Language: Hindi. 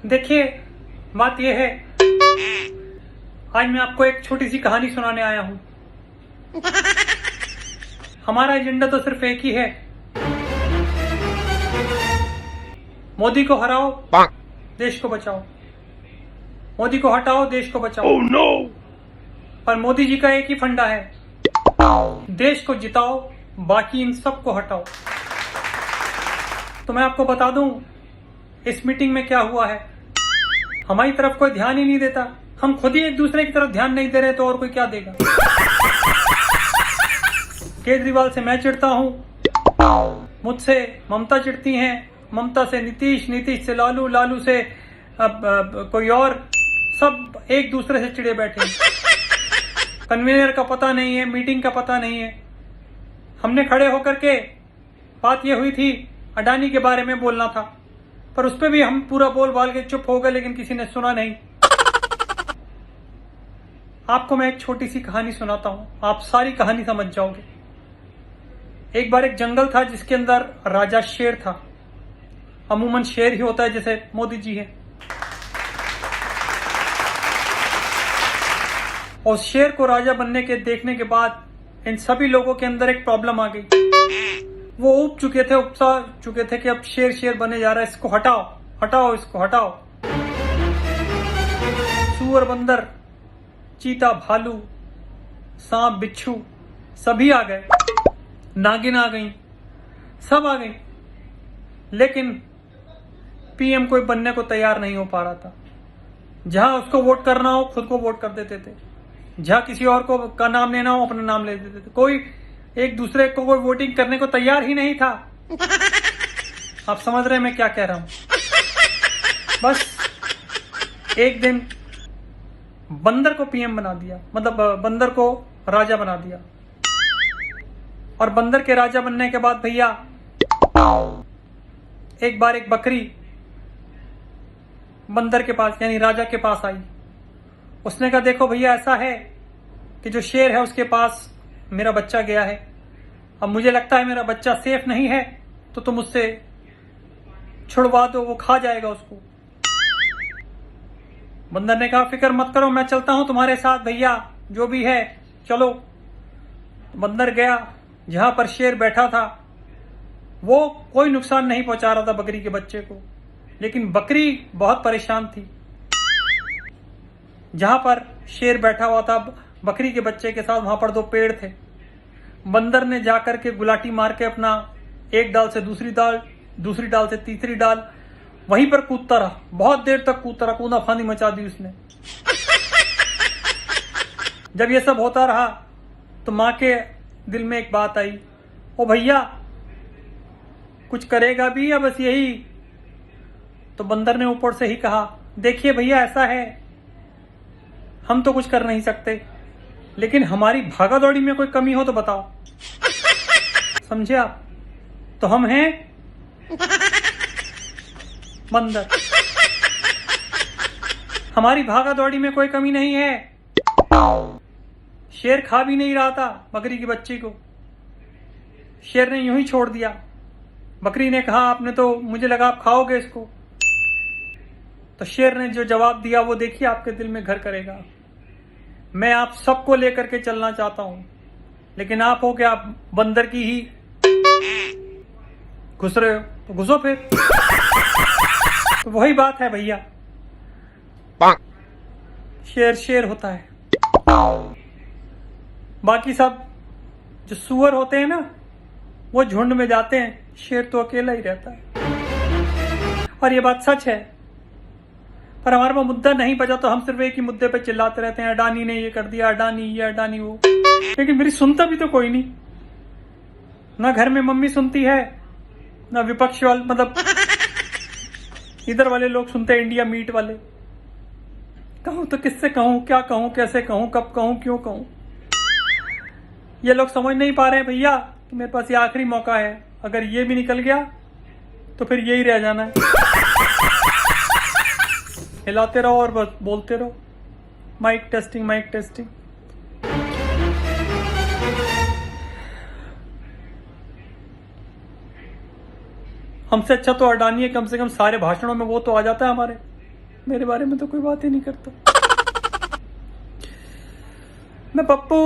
देखिए, बात यह है, आज मैं आपको एक छोटी सी कहानी सुनाने आया हूं। हमारा एजेंडा तो सिर्फ एक ही है, मोदी को हराओ, देश को बचाओ। मोदी को हटाओ, देश को बचाओ। Oh no! और मोदी जी का एक ही फंडा है, देश को जिताओ, बाकी इन सबको हटाओ। तो मैं आपको बता दूं, इस मीटिंग में क्या हुआ है। हमारी तरफ कोई ध्यान ही नहीं देता, हम खुद ही एक दूसरे की तरफ ध्यान नहीं दे रहे तो और कोई क्या देगा। केजरीवाल से मैं चिढ़ता हूं, मुझसे ममता चिढ़ती हैं, ममता से नीतीश, नीतीश से लालू, लालू से कोई और, सब एक दूसरे से चिढ़े बैठे हैं। कन्वीनर का पता नहीं है, मीटिंग का पता नहीं है। हमने खड़े होकर के, बात ये हुई थी अडानी के बारे में बोलना था, पर उस पर भी हम पूरा बोल बाल के चुप हो गए, लेकिन किसी ने सुना नहीं। आपको मैं एक छोटी सी कहानी सुनाता हूं, आप सारी कहानी समझ जाओगे। एक बार एक जंगल था जिसके अंदर राजा शेर था। अमूमन शेर ही होता है, जैसे मोदी जी है। और शेर को राजा बनने के देखने के बाद इन सभी लोगों के अंदर एक प्रॉब्लम आ गई। वो उब चुके थे, उपसा चुके थे कि अब शेर शेर बने जा रहा है, इसको हटाओ, हटाओ, इसको हटाओ। सूअर, बंदर, चीता, भालू, सांप, बिच्छू सभी आ गए, नागिन आ गई, सब आ गई, लेकिन पीएम कोई बनने को तैयार नहीं हो पा रहा था। जहां उसको वोट करना हो खुद को वोट कर देते थे, जहां किसी और को का नाम लेना हो अपना नाम ले देते थे। कोई एक दूसरे को कोई वोटिंग करने को तैयार ही नहीं था। आप समझ रहे हैं मैं क्या कह रहा हूं। बस एक दिन बंदर को पीएम बना दिया, मतलब बंदर को राजा बना दिया। और बंदर के राजा बनने के बाद भैया, एक बार एक बकरी बंदर के पास यानी राजा के पास आई। उसने कहा, देखो भैया, ऐसा है कि जो शेर है उसके पास मेरा बच्चा गया है। अब मुझे लगता है मेरा बच्चा सेफ नहीं है, तो तुम उससे छुड़वा दो, वो खा जाएगा उसको। बंदर ने कहा, फिक्र मत करो, मैं चलता हूं तुम्हारे साथ भैया, जो भी है चलो। बंदर गया, जहां पर शेर बैठा था वो कोई नुकसान नहीं पहुंचा रहा था बकरी के बच्चे को, लेकिन बकरी बहुत परेशान थी। जहां पर शेर बैठा हुआ था बकरी के बच्चे के साथ, वहां पर दो पेड़ थे। बंदर ने जाकर के गुलाटी मार के अपना एक डाल से दूसरी डाल, दूसरी डाल से तीसरी डाल, वहीं पर कूदता रहा, बहुत देर तक कूदता रहा, कूदा फांदी मचा दी उसने। जब ये सब होता रहा तो मां के दिल में एक बात आई, ओ भैया, कुछ करेगा भी या बस यही। तो बंदर ने ऊपर से ही कहा, देखिए भैया, ऐसा है, हम तो कुछ कर नहीं सकते, लेकिन हमारी भागा दौड़ी में कोई कमी हो तो बताओ। समझे आप? तो हम हैं बंदर, हमारी भागा दौड़ी में कोई कमी नहीं है। शेर खा भी नहीं रहा था बकरी की बच्ची को, शेर ने यूं ही छोड़ दिया। बकरी ने कहा, आपने तो, मुझे लगा आप खाओगे इसको। तो शेर ने जो जवाब दिया वो देखिए आपके दिल में घर करेगा। मैं आप सबको लेकर के चलना चाहता हूं, लेकिन आप हो क्या, आप बंदर की ही घुस रहे हो, तो घुसो फिर। तो वही बात है भैया, शेर शेर होता है, बाकी सब जो सुअर होते हैं ना, वो झुंड में जाते हैं, शेर तो अकेला ही रहता है। और ये बात सच है, पर हमारे पास मुद्दा नहीं बचा तो हम सिर्फ एक ही मुद्दे पे चिल्लाते रहते हैं, अडानी ने ये कर दिया, अडानी ये, अडानी वो। लेकिन मेरी सुनता भी तो कोई नहीं, ना घर में मम्मी सुनती है, ना विपक्ष वाले, मतलब इधर वाले लोग सुनते हैं, इंडिया मीट वाले। कहूं तो किससे कहूं, क्या कहूं, कैसे कहूं, कब कहूं, क्यों कहूं। ये लोग समझ नहीं पा रहे हैं भैया कि मेरे पास ये आखिरी मौका है, अगर ये भी निकल गया तो फिर यही रह जाना है। हिलाते रहो और बस बोलते रहो, माइक टेस्टिंग, माइक टेस्टिंग। हमसे अच्छा तो अडानी है, कम से कम सारे भाषणों में वो तो आ जाता है हमारे। मेरे बारे में तो कोई बात ही नहीं करता। मैं पप्पू